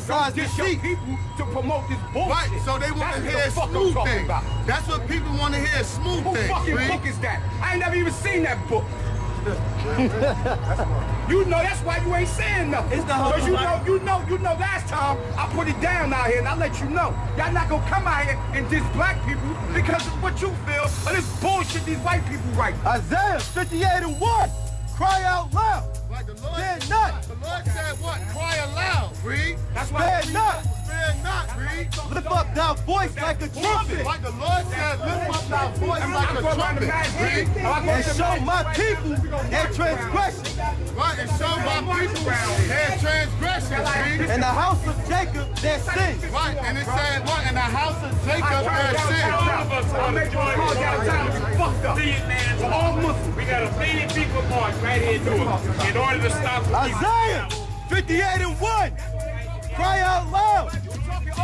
besides the sheep. people to promote this bullshit. Right, so they want to hear smooth things. That's what people want to hear, smooth things. Who fucking book is that? I ain't never even seen that book. You know that's why you ain't saying nothing. Because you know last time I put it down out here and I let you know. Y'all not gonna come out here and diss black people because of what you feel or this bullshit these white people write. Isaiah 58:1. Cry out loud. Like the Lord, Fear not. The Lord said what? Cry aloud, read. That's why Fear not. Fear not, read. Lift up thy voice like a trumpet. Like the Lord said, lift up thy voice like a trumpet, read. And show my people their transgression. Right, and show my people their transgressions, read. In the house of Jacob their sins. Right, and it said what? In the house of Jacob their sins. I made you all got time to be fucked up. See it, man. For all Muslims. We got a million people march right here to it in order to stop the Isaiah 58:1. Cry out loud.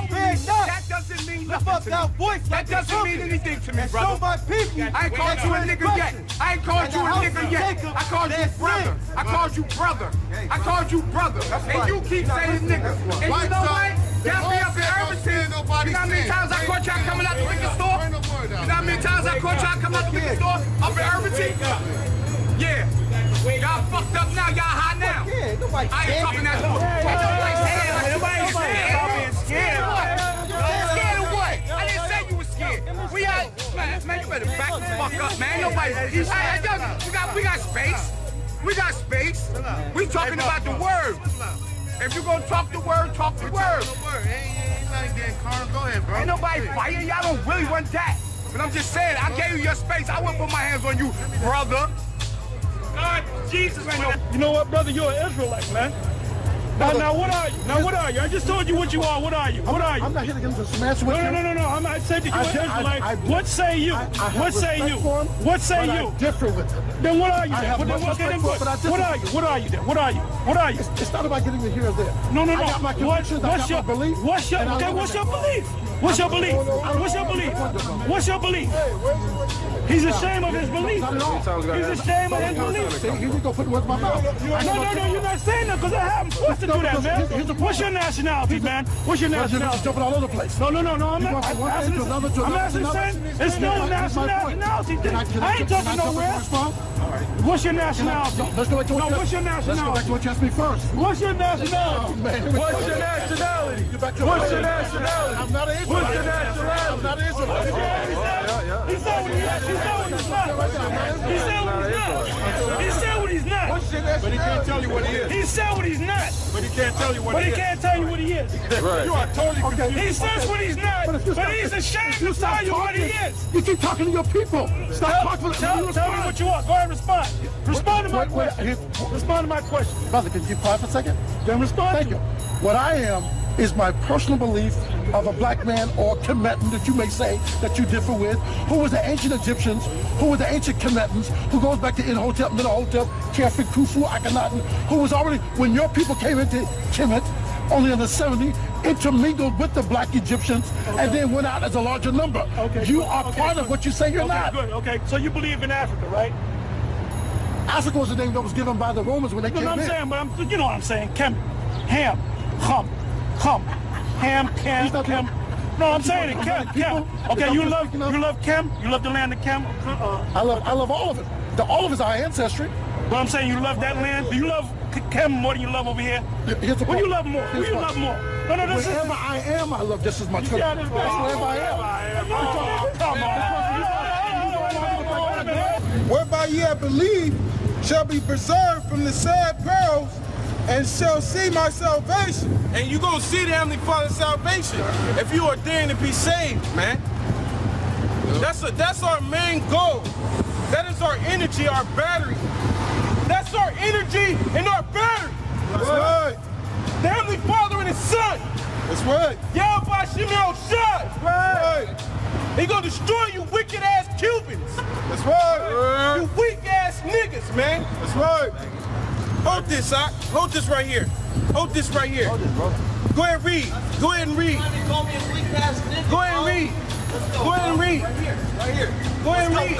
Fear not. That doesn't mean Lift up nothing thy to me. voice That like a doesn't mean trumpet. anything to me, And brother. show my people I ain't called you a nigga yet. I ain't called you a nigga yet. I called you brother. I called you brother. I called you brother. And you keep saying nigga. And you know what? Y'all be up in everything. You know how many times I caught y'all coming out the liquor store? You know how many times I caught y'all coming out the liquor store? Up in Irvington? Yeah. Y'all fucked up now. Y'all hot now. Yeah, nobody I ain't talking that shit. Nobody's scared. Scared of what? I didn't say you was scared. We out, man, you better back the fuck up, man. Nobody's, we got space. We got space. We talking about the word. If you gonna talk the word, talk the word. Ain't nothing getting calm. Go ahead, bro. Ain't nobody fighting. Y'all don't really want that. But I'm just saying, I gave you your space. I wouldn't put my hands on you, brother. God, Jesus, ain't no. You know what, brother? You're an Israelite, man. Now, what are you? Now, what are you? I just told you what you are. What are you? What are you? I'm not here to get into some answer with you. No. I said that you're an Israelite. What say you? What say you? For him, What say but you? I differ with him. Then what are you? I Then? have What much respect for him, but I differ. What are you? What are you then? What are you? What are you? It's not about getting to here or there. No. I got my convictions, I got my belief. What's your belief? What's your belief? What's your belief? What's your belief? He's ashamed of his belief. He's ashamed of his belief. See, here you go putting words in my mouth. No, you're not saying that because I haven't forced to do that, man. What's your nationality, man? What's your nationality? Jumping all over the place. No, I'm not. I'm asking the same. It's no nationality. I ain't talking nowhere. What's your nationality? Let's go back to what what's your nationality? Let's go back to what you asked me first. What's your nationality? What's your nationality? What's your nationality? I'm not an Israelite. What's your nationality? I'm not an Israelite. He said what he's not. He said what he's not. But he can't tell you what he is. He said what he's not. But he can't tell you what But he he is. can't tell you what he is. Right. You are totally confused. He says what he's not, but he's ashamed to tell you what he is. You keep talking to your people. Stop talking to them. Tell me what you want. Go ahead and respond. Respond to my question. Respond to my question. Brother, can you keep quiet for a second? Then respond. Thank you. What I am is my personal belief of a black man or Kemetan that you may say that you differ with, who was the ancient Egyptians, who were the ancient Kemetans, who goes back to Imhotep, Menahotep, Khafre, Khufu, Akhenaten, who was already, when your people came into Kemet, only in the 70s, intermingled with the black Egyptians, and then went out as a larger number. Okay. You are part of what you say you're not. Good. Okay. So you believe in Africa, right? Africa was the name that was given by the Romans when they came No, I'm in. saying, but you know what I'm saying. Ham, ham, Kem. No, I'm saying it, Kem. Okay, you love Kem? You love the land of Kem? I love all of it. All of it is our ancestry. But I'm saying you love that land. Do you love Kem more than you love over here? Who you love more? Who you love more? No, this is... Wherever I am, I love just as much. Yeah, That's wherever I am. Come on. Whereby ye have believed shall be preserved from the sad perils and shall see my salvation. And you gonna see the Heavenly Father's salvation if you ordain to be saved, man. That's our main goal. That is our energy, our battery. That's our energy and our battery. That's right. The Heavenly Father and His Son. That's right. Yahweh Shemel Shai. Right. He gonna destroy you wicked ass Cubans. That's right. You weak ass niggas, man. That's right. Hold this, hold this right here. Hold this right here. Hold this, bro. Go ahead and read. Go ahead and read. Go ahead and read. Go ahead and read. Right here. Go ahead and read.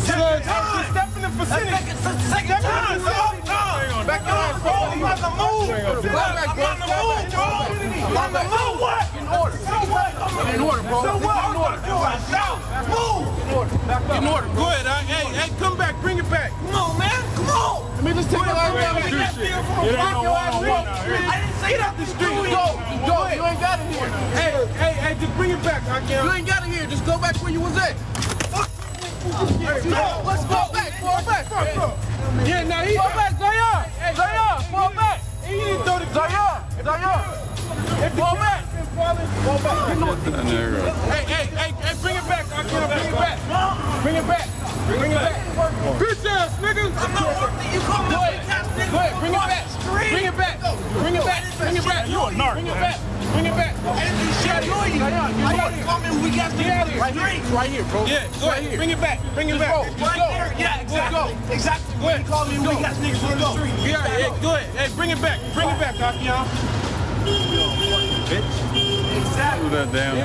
Step in the vicinity. Second time. Back on. I'm on the move. I'm on the move, bro. I'm on the move. What? In order. So what? In order, bro. So what? I'm gonna do it. Move. In order. Go ahead. Hey, come back. Bring it back. Come on, man. Come on. Let me just take it out there. I didn't say that. The street. Go. You ain't got it here. Hey, just bring it back, Hakeem. You ain't got it here. Just go back where you was at. Let's go back. Fall back. Yeah, now he fall back. Zaire, fall back. He didn't throw the Zaire. Fall back. Hey, bring it back, Hakeem. Bring it back. Bitch ass nigga. I'm not working. You call me a bitch ass nigga. Go ahead, bring it back. You a narc. Bring it back. I didn't do shit. You call me a weak ass nigga. Right here, bro. Yeah, go ahead. Bring it back. Right there. Yeah, exactly. Exactly. Go ahead. You call me a weak ass nigga from the street. Yeah, go ahead. Hey, bring it back, Hakeem. Exactly. That damn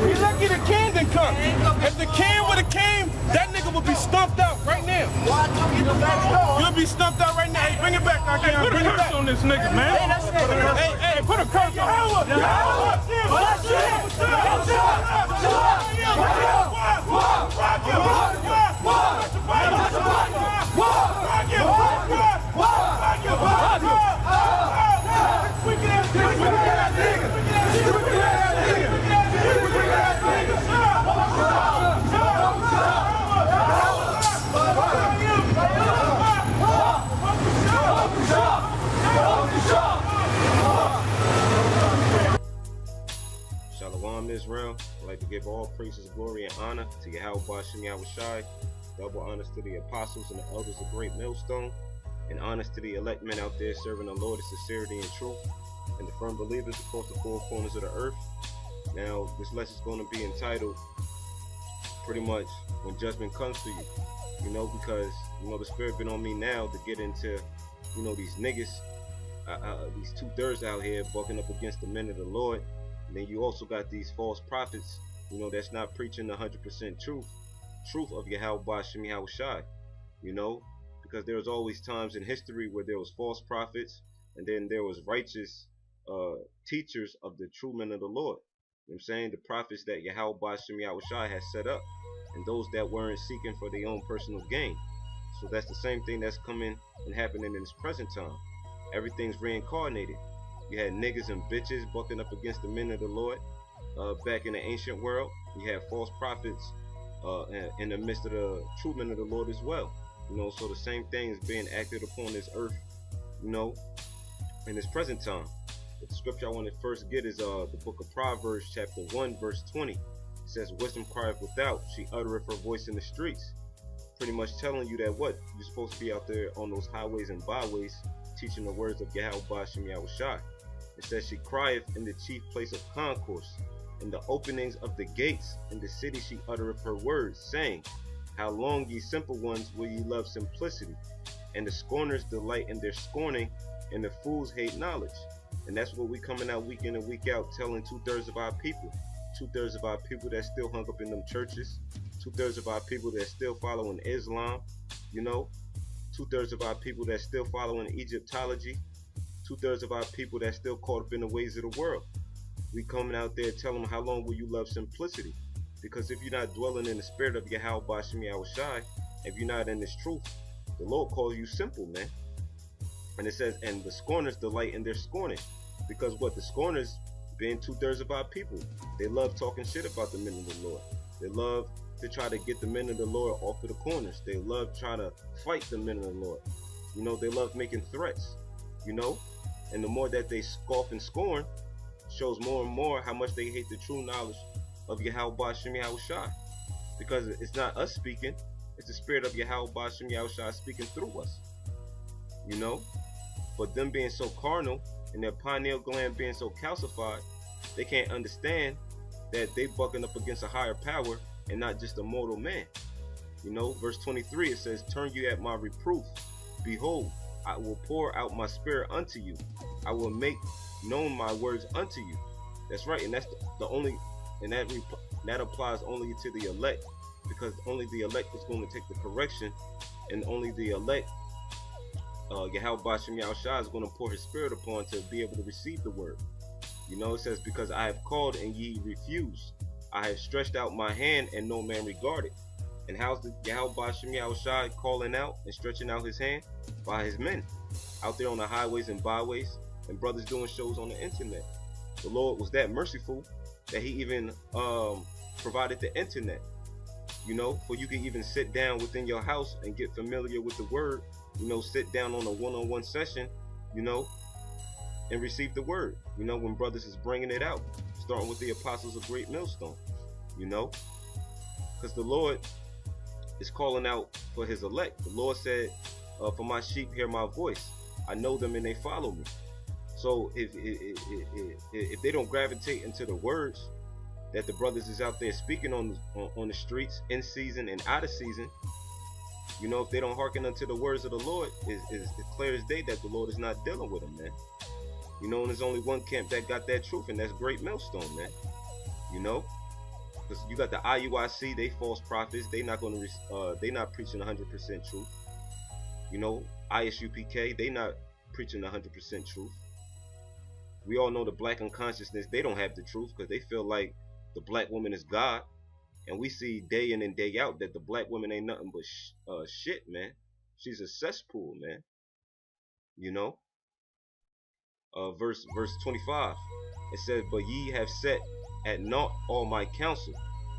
He's lucky the can didn't come. If the can would have came, that nigga would be stumped out right now. You'll be stumped out right now. Hey, bring it back, Hakeem. Put a curse on this nigga, man. Hey, put a curse on him. Shalom Israel. I'd like to give all praises, glory, and honor to Yahweh Shem Yahushai. Double honors to the apostles and the elders of Great Millstone, and honors to the elect men out there serving the Lord in sincerity and truth, and the firm believers across the four corners of the earth. Now, this lesson is going to be entitled pretty much When Judgment Comes for You. Because, the Spirit been on me now to get into, these niggas, these 2/3 out here bucking up against the men of the Lord. And then you also got these false prophets, that's not preaching the 100% truth of Yahweh Shem Yahushai, because there was always times in history where there was false prophets, and then there was righteous teachers of the true men of the Lord. I'm saying the prophets that Yahweh Shem Yahushai has set up, and those that weren't seeking for their own personal gain. So that's the same thing that's coming and happening in this present time. Everything's reincarnated. You had niggas and bitches bucking up against the men of the Lord back in the ancient world. You had false prophets in the midst of the true men of the Lord as well. So the same thing is being acted upon this earth, in this present time. But the scripture I want to first get is the book of Proverbs, chapter 1, verse 20. It says, "Wisdom crieth without, she uttereth her voice in the streets." Pretty much telling you that what? You're supposed to be out there on those highways and byways teaching the words of Yahweh Shem Yahushai. It says, "She crieth in the chief place of concourse, in the openings of the gates, in the city she uttereth her words, saying, How long, ye simple ones, will ye love simplicity? And the scorners delight in their scorning, and the fools hate knowledge." And that's what we coming out week in and week out telling 2/3 of our people. 2/3 of our people that still hung up in them churches. 2/3 of our people that still following Islam. 2/3 of our people that still following Egyptology. 2/3 of our people that still caught up in the ways of the world. We coming out there telling them, how long will you love simplicity? Because if you're not dwelling in the spirit of Yahweh Shem Yahushai, if you're not in this truth, the Lord calls you simple, man. And it says, and the scorners delight in their scorning. Because what? The scorners being 2/3 of our people. They love talking shit about the men of the Lord. They love to try to get the men of the Lord off of the corners. They love trying to fight the men of the Lord. They love making threats. And the more that they scoff and scorn, shows more and more how much they hate the true knowledge of Yahweh Shem Yahushai. Because it's not us speaking, it's the spirit of Yahweh Shem Yahushai speaking through us. But them being so carnal and their pineal gland being so calcified, they can't understand that they bucking up against a higher power and not just a mortal man. Verse 23, it says, "Turn you at my reproof. Behold, I will pour out my spirit unto you. I will make known my words unto you." That's right, and that's the only, and that applies only to the elect, because only the elect is going to take the correction, and only the elect Yahweh Bashem Yahushua is going to pour his spirit upon to be able to receive the word. You know, it says, because I have called and ye refused. I have stretched out my hand and no man regarded. And how's the Yahweh Bashem Yahushua calling out and stretching out his hand? By his men out there on the highways and byways, and brothers doing shows on the internet. The Lord was that merciful that he even provided the internet, you know, for you can even sit down within your house and get familiar with the word, you know, sit down on a one-on-one session, you know, and receive the word, you know, when brothers is bringing it out, starting with the apostles of Great Millstone, you know, because the Lord is calling out for his elect. The Lord said, for my sheep hear my voice, I know them and they follow me. So if they don't gravitate into the words that the brothers is out there speaking on the streets, in season and out of season, you know, if they don't hearken unto the words of the Lord, it's clear as day that the Lord is not dealing with them, man. You know, and there's only one camp that got that truth, and that's Great Millstone, man. You know, because you got the IUIC, they false prophets, they not going to, they not preaching 100% truth. You know, ISUPK, they not preaching 100% truth. We all know the black unconsciousness, they don't have the truth because they feel like the black woman is God. And we see day in and day out that the black woman ain't nothing but shit, man. She's a cesspool, man. You know? Verse 25. It says, but ye have set at naught all my counsel,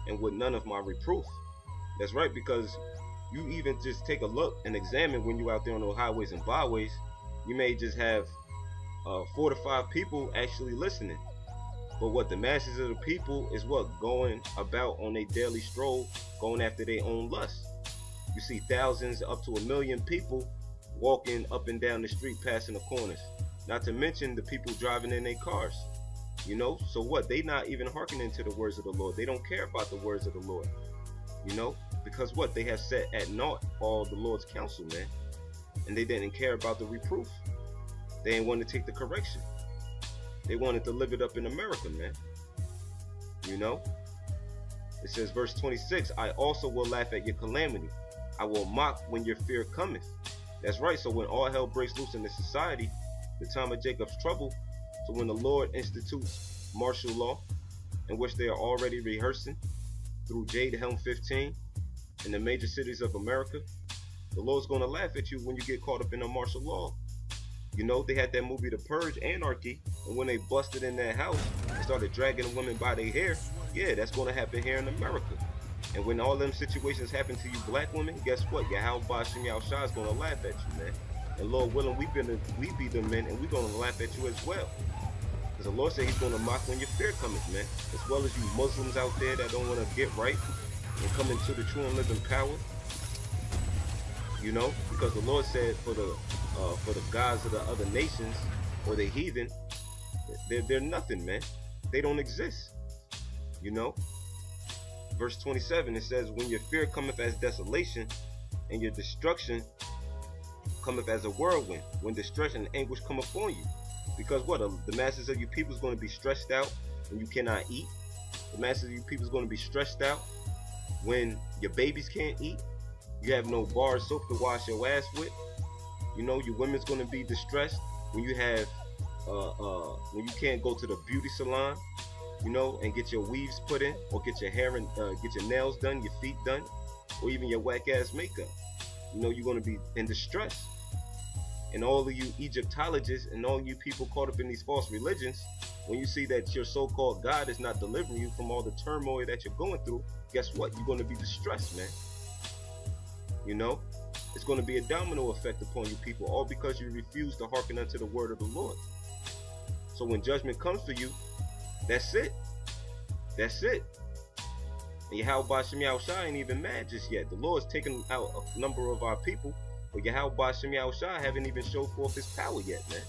and with none of my reproof. That's right, because you even just take a look and examine when you out there on those highways and byways, you may just have 4 to 5 people actually listening. But what the masses of the people is what going about on a daily stroll, going after their own lust. You see thousands up to 1 million people walking up and down the street, passing the corners. Not to mention the people driving in their cars. You know, so what? They not even hearkening to the words of the Lord. They don't care about the words of the Lord. You know, because what? They have set at naught all the Lord's counsel, man. And they didn't care about the reproof. They didn't want to take the correction. They wanted to live it up in America, man. You know? It says, verse 26, I also will laugh at your calamity. I will mock when your fear cometh. That's right. So when all hell breaks loose in the society, the time of Jacob's trouble, so when the Lord institutes martial law, in which they are already rehearsing through Jade Helm 15 in the major cities of America, the Lord's going to laugh at you when you get caught up in a martial law. You know, they had that movie The Purge, Anarchy, and when they busted in that house and started dragging the women by their hair, yeah, that's going to happen here in America. And when all them situations happen to you black women, guess what? Yahweh Bashem Yahushua is going to laugh at you, man. And Lord willing, we be the men, and we're going to laugh at you as well. Because the Lord said he's going to mock when your fear cometh, man. As well as you Muslims out there that don't want to get right and come into the true and living power. You know, because the Lord said for the gods of the other nations or the heathen, they're nothing, man. They don't exist. You know? Verse 27, it says, when your fear cometh as desolation, and your destruction cometh as a whirlwind, when distress and anguish come upon you. Because what? The masses of you people is going to be stressed out when you cannot eat. The masses of you people is going to be stressed out when your babies can't eat. You have no bar of soap to wash your ass with. You know, your women's going to be distressed when you have when you can't go to the beauty salon, you know, and get your weaves put in, or get your hair and get your nails done, your feet done, or even your whack ass makeup. You know, you're going to be in distress. And all of you Egyptologists and all you people caught up in these false religions, when you see that your so-called God is not delivering you from all the turmoil that you're going through, guess what? You're going to be distressed, man. You know, it's going to be a domino effect upon you people, all because you refuse to hearken unto the word of the Lord. So when judgment comes for you, that's it. That's it. And Yahweh Bashem Yahushua ain't even mad just yet. The Lord's taken out a number of our people, but Yahweh Bashem Yahushua haven't even showed forth his power yet, man.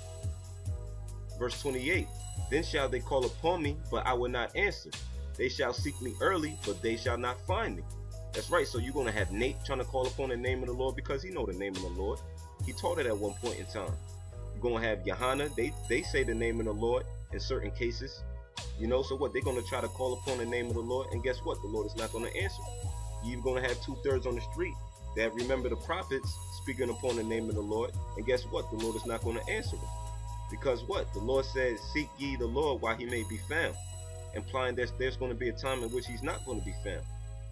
Verse 28, then shall they call upon me, but I will not answer. They shall seek me early, but they shall not find me. That's right. So you're going to have Nate trying to call upon the name of the Lord because he know the name of the Lord. He taught it at one point in time. You're going to have Johanna. They say the name of the Lord in certain cases. You know, so what? They're going to try to call upon the name of the Lord, and guess what? The Lord is not going to answer. You're going to have 2/3 on the street. that remember the prophets speaking upon the name of the Lord, and guess what? The Lord is not going to answer them. Because what? The Lord said, seek ye the Lord while he may be found, implying that there's going to be a time in which he's not going to be found.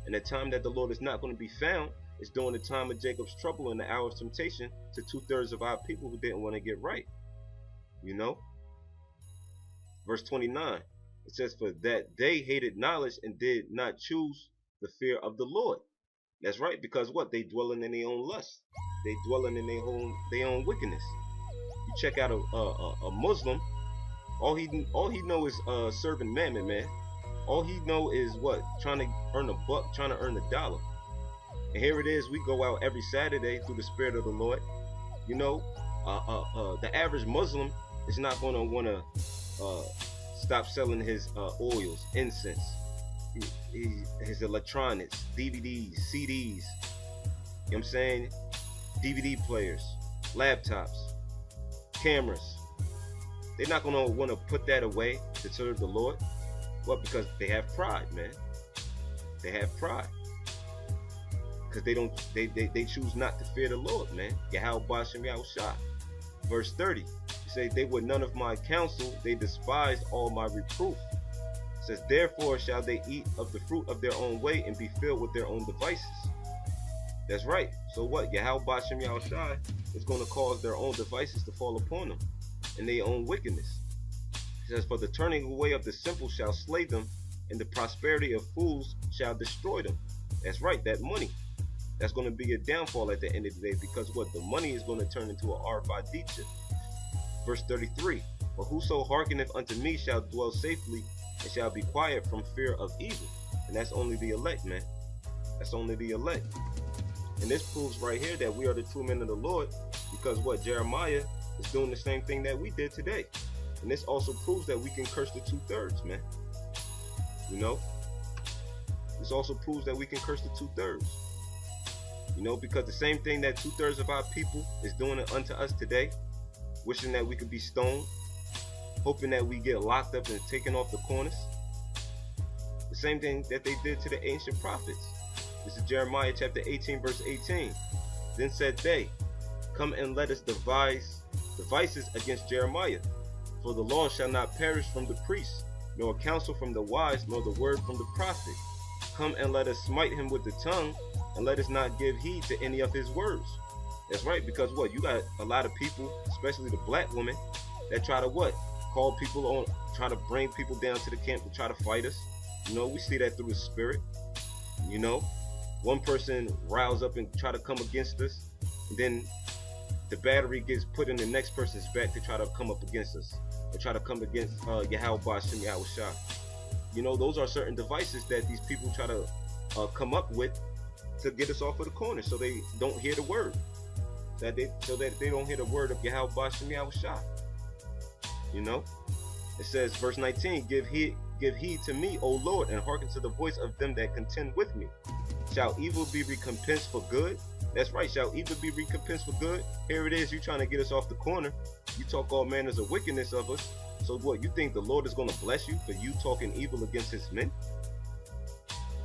And the time that the Lord is not going to be found is during the time of Jacob's trouble and the hour of temptation to 2/3 of our people who didn't want to get right. You know? Verse 29, it says, for that they hated knowledge and did not choose the fear of the Lord. That's right, because what? They dwelling in their own lust. They dwelling in their own wickedness. You check out a Muslim, all he know is serving mammon, man. All he know is what? Trying to earn a buck, trying to earn a dollar. And here it is, we go out every Saturday through the Spirit of the Lord. You know, the average Muslim is not going to want to stop selling his oils, incense, his electronics, DVDs, CDs, you know what I'm saying? DVD players, laptops, cameras. They're not going to want to put that away to serve the Lord. Well, because they have pride, man. They have pride. Because they choose not to fear the Lord, man. Yahweh Bashem Yahushua. Verse 30. It says, they were none of my counsel, they despised all my reproof. It says, therefore shall they eat of the fruit of their own way and be filled with their own devices. That's right. So what? Yahweh Bashem Yahushua is going to cause their own devices to fall upon them and their own wickedness. It says, for the turning away of the simple shall slay them, and the prosperity of fools shall destroy them. That's right, that money. That's going to be a downfall at the end of the day, because what? The money is going to turn into an RFID chip. Verse 33, but whoso hearkeneth unto me shall dwell safely, and shall be quiet from fear of evil. And that's only the elect, man. That's only the elect. And this proves right here that we are the true men of the Lord, because what? Jeremiah is doing the same thing that we did today. And this also proves that we can curse the 2/3, man. You know? This also proves that we can curse the 2/3. You know, because the same thing that 2/3 of our people is doing it unto us today, wishing that we could be stoned, hoping that we get locked up and taken off the corners. The same thing that they did to the ancient prophets. This is Jeremiah chapter 18, verse 18. Then said they, come and let us devise devices against Jeremiah. For the law shall not perish from the priests, nor counsel from the wise, nor the word from the prophet. Come and let us smite him with the tongue, and let us not give heed to any of his words. That's right, because what? You got a lot of people, especially the black women, that try to what? Call people on, try to bring people down to the camp to try to fight us. You know, we see that through the spirit. You know, one person riles up and try to come against us, and then the battery gets put in the next person's back to try to come up against us, or try to come against Yahweh Bashem Yahushua. You know, those are certain devices that these people try to come up with to get us off of the corner, so they don't hear the word. So that they don't hear the word of Yahweh Bashem Yahushua. You know, it says, verse 19, give heed to me, O Lord, and hearken to the voice of them that contend with me. Shall evil be recompensed for good? That's right, shall evil be recompensed for good? Here it is, you trying to get us off the corner. You talk all manners of wickedness of us. So what, you think the Lord is going to bless you for you talking evil against his men?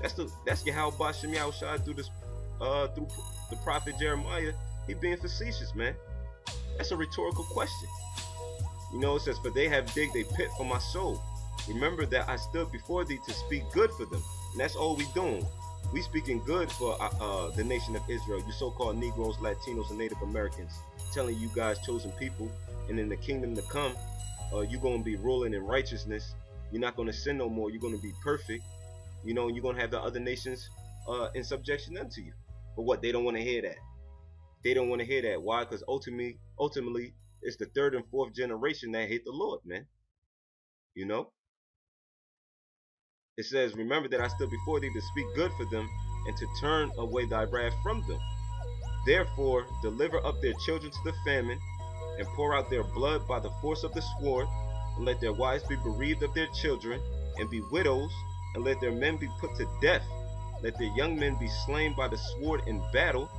That's Yahweh Bashem Yahushua through the prophet Jeremiah. He being facetious, man. That's a rhetorical question. You know, it says, for they have digged a pit for my soul. Remember that I stood before thee to speak good for them. And that's all we doing. We speaking good for the nation of Israel, you so-called Negroes, Latinos, and Native Americans, telling you guys chosen people, and in the kingdom to come, you're going to be ruling in righteousness. You're not going to sin no more. You're going to be perfect. You know, and you're going to have the other nations in subjection unto you. But what? They don't want to hear that. They don't want to hear that. Why? Because ultimately, it's the 3rd and 4th generation that hate the Lord, man. You know? It says, remember that I stood before thee to speak good for them, and to turn away thy wrath from them. Therefore, deliver up their children to the famine, and pour out their blood by the force of the sword, and let their wives be bereaved of their children, and be widows, and let their men be put to death. Let their young men be slain by the sword in battle.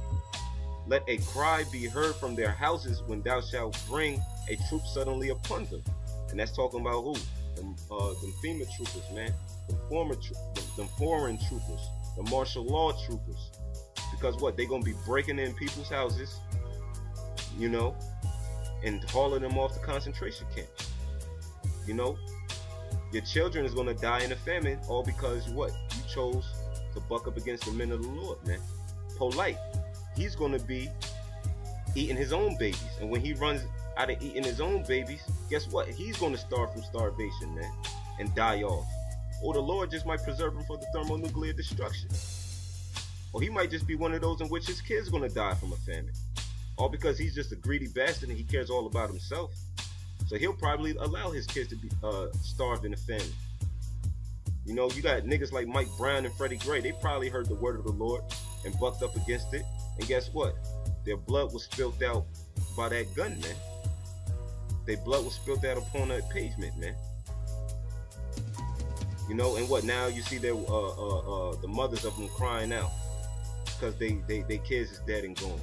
Let a cry be heard from their houses when thou shalt bring a troop suddenly upon them. And that's talking about who? Them FEMA troopers, man. Them foreign troopers. The martial law troopers. Because what? They're going to be breaking in people's houses, you know, and hauling them off to concentration camps. You know, your children is going to die in a famine, all because what? You chose to buck up against the men of the Lord, man. Polite. He's going to be eating his own babies. And when he runs out of eating his own babies, guess what? He's going to starve from starvation, man, and die off. Or the Lord just might preserve him for the thermonuclear destruction. Or he might just be one of those in which his kid's going to die from a famine. All because he's just a greedy bastard and he cares all about himself. So he'll probably allow his kids to be starved in a famine. You know, you got niggas like Mike Brown and Freddie Gray. They probably heard the word of the Lord and bucked up against it. And guess what? Their blood was spilled out by that gun, man. Their blood was spilled out upon that pavement, man. You know, and what now? You see their the mothers of them crying out because they kids is dead and gone.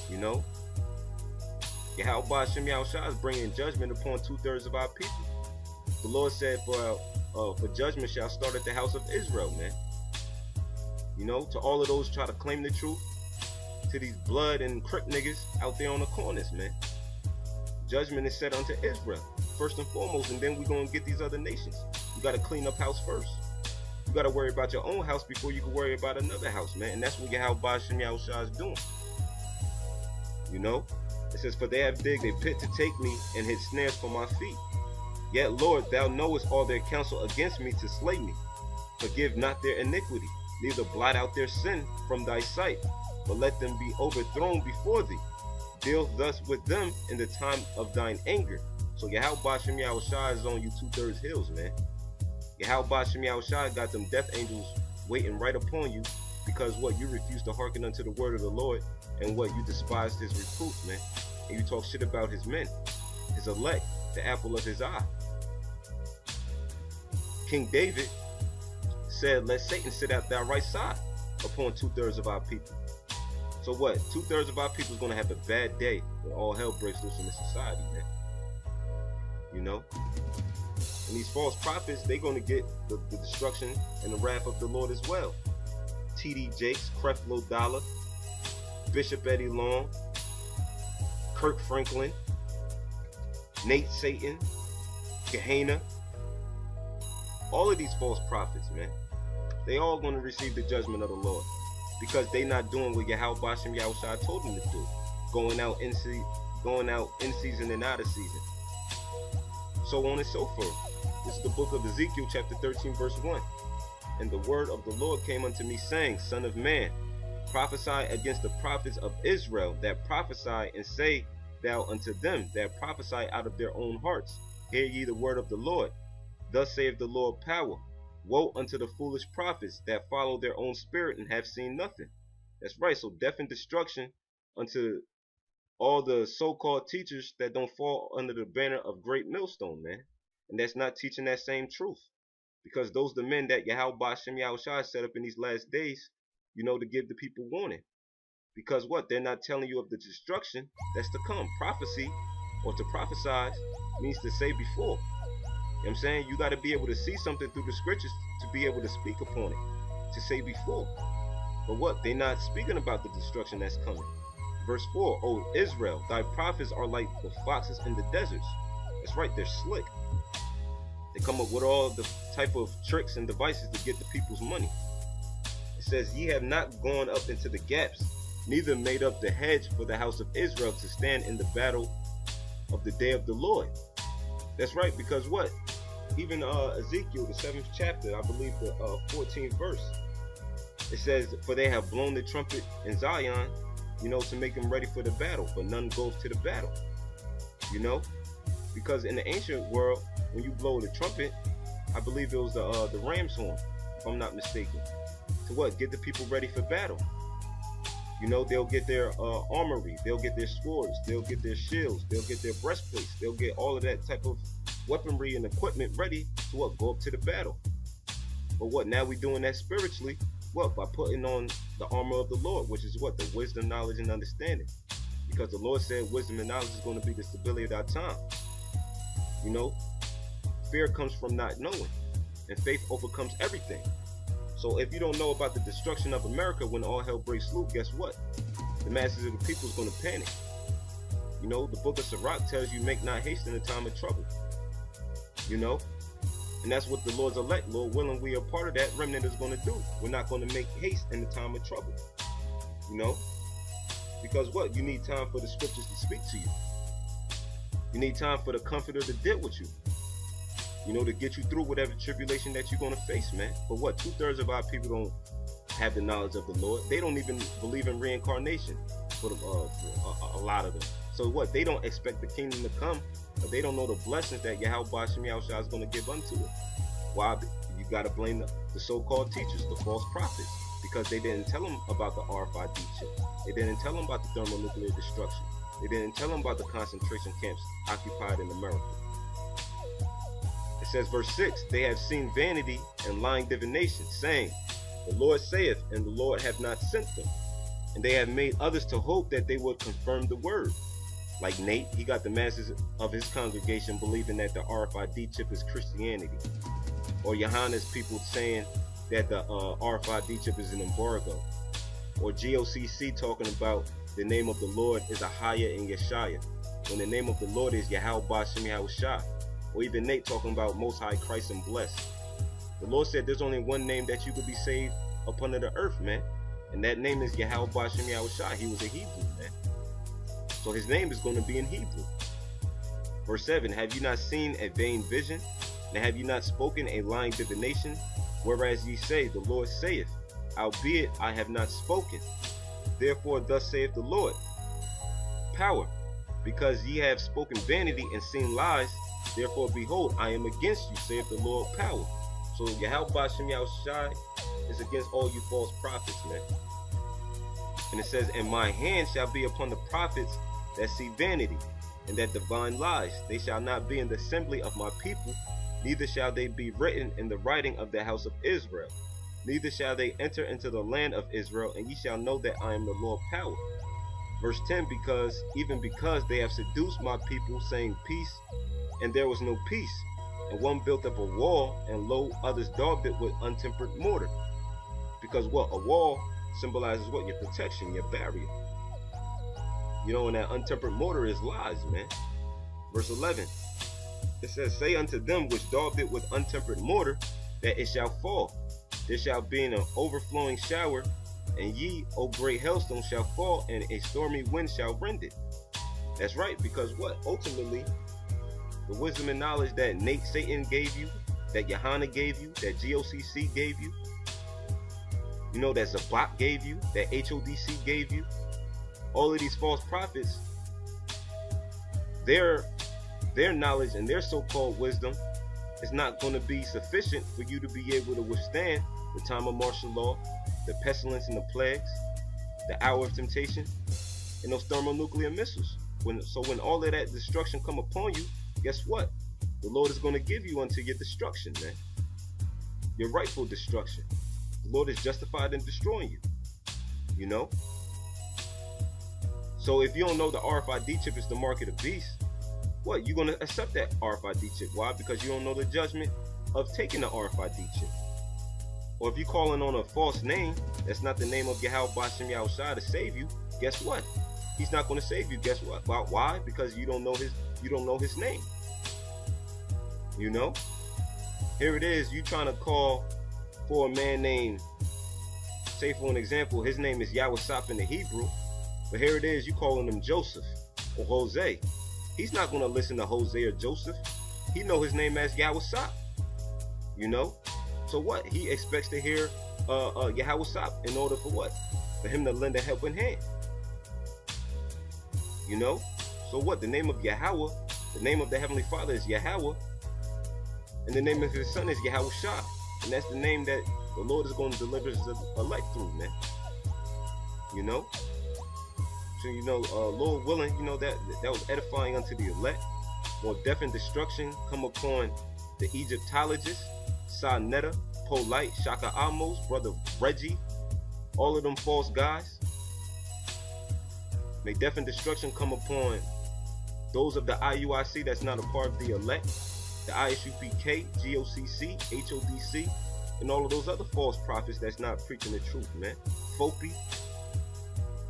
You know, Yahweh Shem Yahushua is bringing judgment upon 2/3 of our people. The Lord said, for judgment shall start at the house of Israel, man. You know, to all of those try to claim the truth, to these blood and crip niggas out there on the corners, man. Judgment is set unto Israel first and foremost, and then we're gonna get these other nations. You gotta clean up house first. You gotta worry about your own house before you can worry about another house, man. And that's what Yahweh Shem Yahushua is doing. You know, it says, for they have digged a pit to take me and hid snares for my feet. Yet, Lord, thou knowest all their counsel against me to slay me. Forgive not their iniquity, neither blot out their sin from thy sight, but let them be overthrown before thee. Deal thus with them in the time of thine anger. So Yahweh Shem Yahushua is on you 2/3 hills, man. Yahweh Shem Yahushua got them death angels waiting right upon you because what? You refuse to hearken unto the word of the Lord, and what? You despised his reproof, man. And you talk shit about his men, his elect, the apple of his eye. King David said, let Satan sit at thy right side upon 2/3 of our people. So what? 2/3 of our people is going to have a bad day when all hell breaks loose in this society, man. You know? And these false prophets, they're going to get the destruction and the wrath of the Lord as well. T.D. Jakes, Creflo Dollar, Bishop Eddie Long, Kirk Franklin, Nate Satan, Gehenna. All of these false prophets, man, they all going to receive the judgment of the Lord because they not doing what Yahweh Shem Yahushua told them to do, going out in season and out of season, so on and so forth. This is the book of Ezekiel chapter 13 verse 1. And the word of the Lord came unto me, saying, Son of man, prophesy against the prophets of Israel that prophesy, and say thou unto them that prophesy out of their own hearts, hear ye the word of the Lord. Thus saith the Lord power, woe unto the foolish prophets that follow their own spirit and have seen nothing. That's right. So death and destruction unto all the so-called teachers that don't fall under the banner of Great Millstone, man. And that's not teaching that same truth. Because those are the men that Yahweh Shem Yahushua set up in these last days, you know, to give the people warning. Because what? They're not telling you of the destruction that's to come. Prophecy, or to prophesy, means to say before. You know what I'm saying? You got to be able to see something through the scriptures to be able to speak upon it, to say before. But what? They're not speaking about the destruction that's coming. Verse 4, O Israel, thy prophets are like the foxes in the deserts. That's right, they're slick. They come up with all the type of tricks and devices to get the people's money. It says, ye have not gone up into the gaps, neither made up the hedge for the house of Israel to stand in the battle of the day of the Lord. That's right, because what? Even Ezekiel, the 7th chapter, I believe the 14th verse, it says, for they have blown the trumpet in Zion, you know, to make them ready for the battle, but none goes to the battle. You know, because in the ancient world, when you blow the trumpet, I believe it was the ram's horn, if I'm not mistaken, to what? Get the people ready for battle. You know, they'll get their armory, they'll get their swords, they'll get their shields, they'll get their breastplates, they'll get all of that type of weaponry and equipment ready to what? Go up to the battle. But what? Now we're doing that spiritually. What? By putting on the armor of the Lord, which is what? The wisdom, knowledge, and understanding. Because the Lord said wisdom and knowledge is going to be the stability of our time. You know, fear comes from not knowing, and faith overcomes everything. So if you don't know about the destruction of America when all hell breaks loose, guess what? The masses of the people is going to panic. You know, the book of Sirach tells you make not haste in the time of trouble. You know? And that's what the Lord's elect, Lord willing, we are part of that remnant is going to do. We're not going to make haste in the time of trouble. You know? Because what? You need time for the scriptures to speak to you. You need time for the comforter to deal with you. You know, to get you through whatever tribulation that you're going to face, man. But what? 2/3 of our people don't have the knowledge of the Lord. They don't even believe in reincarnation for a lot of them. So what? They don't expect the kingdom to come, but they don't know the blessings that Yahweh Bashim Yahushua is going to give unto it. Why? You got to blame the so-called teachers, the false prophets, because they didn't tell them about the RFID chip. They didn't tell them about the thermonuclear destruction. They didn't tell them about the concentration camps occupied in America. It says, verse 6, they have seen vanity and lying divination, saying, the Lord saith, and the Lord have not sent them. And they have made others to hope that they would confirm the word. Like Nate, he got the masses of his congregation believing that the RFID chip is Christianity. Or Johanna's people saying that the RFID chip is an embargo. Or GOCC talking about the name of the Lord is Ahaya and Yeshaya, when the name of the Lord is Yahweh Bashim Yahushua. Or even Nate talking about Most High Christ and blessed. The Lord said there's only one name that you could be saved upon the earth, man. And that name is Yahweh Bashim Yahushua. He was a Hebrew, man. So his name is going to be in Hebrew. Verse 7, have you not seen a vain vision? And have you not spoken a lying divination? Whereas ye say, the Lord saith, albeit I have not spoken. Therefore thus saith the Lord, power, because ye have spoken vanity and seen lies, therefore behold, I am against you, saith the Lord, power. So Yahweh Bashim Yahushua is against all you false prophets, man. And it says, and my hand shall be upon the prophets that see vanity, and that divine lies. They shall not be in the assembly of my people, neither shall they be written in the writing of the house of Israel. Neither shall they enter into the land of Israel, and ye shall know that I am the Lord power. Verse 10, because they have seduced my people, saying peace, and there was no peace. And one built up a wall, and lo, others daubed it with untempered mortar. Because what? A wall symbolizes what? Your protection, your barrier. You know, and that untempered mortar is lies, man. Verse 11, it says, say unto them which daubed it with untempered mortar, that it shall fall. There shall be an overflowing shower, and ye, O great hailstone, shall fall, and a stormy wind shall rend it. That's right, because what? Ultimately, the wisdom and knowledge that Satan gave you, that Johanna gave you, that GOCC gave you, you know, that Zabak gave you, that HODC gave you, all of these false prophets, their knowledge and their so-called wisdom is not going to be sufficient for you to be able to withstand the time of martial law, the pestilence and the plagues, the hour of temptation, and those thermonuclear missiles. When all of that destruction come upon you, guess what? The Lord is going to give you unto your destruction, man. Your rightful destruction. The Lord is justified in destroying you. You know? So if you don't know the RFID chip is the mark of the beast, what? You're going to accept that RFID chip. Why? Because you don't know the judgment of taking the RFID chip. Or if you're calling on a false name, that's not the name of Yahweh Bashim Yahushua to save you, guess what? He's not going to save you. Guess what? Why? Because you don't know his name. You know? Here it is, you trying to call for a man named, say for an example, his name is Yahweh in the Hebrew, but here it is, you calling him Joseph or Jose. He's not going to listen to Jose or Joseph. He know his name as Yahweh. You know? So what? He expects to hear Yahweh in order for what? For him to lend a helping hand. You know? So what? The name of Yahweh, the name of the Heavenly Father is Yahweh, and the name of his son is Yahweh Shah. And that's the name that the Lord is going to deliver his elect through, man. You know? So, you know, Lord willing, you know, that was edifying unto the elect. More death and destruction come upon the Egyptologists, Sa Netta, Polite, Shaka Amos, Brother Reggie, all of them false guys. May death and destruction come upon those of the IUIC that's not a part of the elect, the ISUPK, GOCC, HODC, and all of those other false prophets that's not preaching the truth, man. Fopi.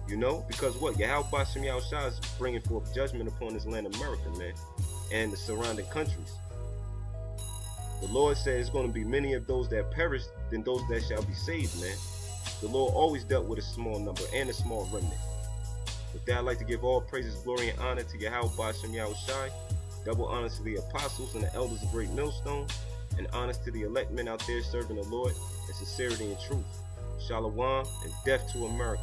You know, because what? Yahweh Bashem Yahushua is bringing forth judgment upon this land of America, man, and the surrounding countries. The Lord said it's going to be many of those that perish than those that shall be saved, man. The Lord always dealt with a small number and a small remnant. With that, I'd like to give all praises, glory, and honor to Yahweh Bashem Yahushua. Double honors to the apostles and the elders of Great Millstone, and honors to the elect men out there serving the Lord in sincerity and truth. Shalom and death to America.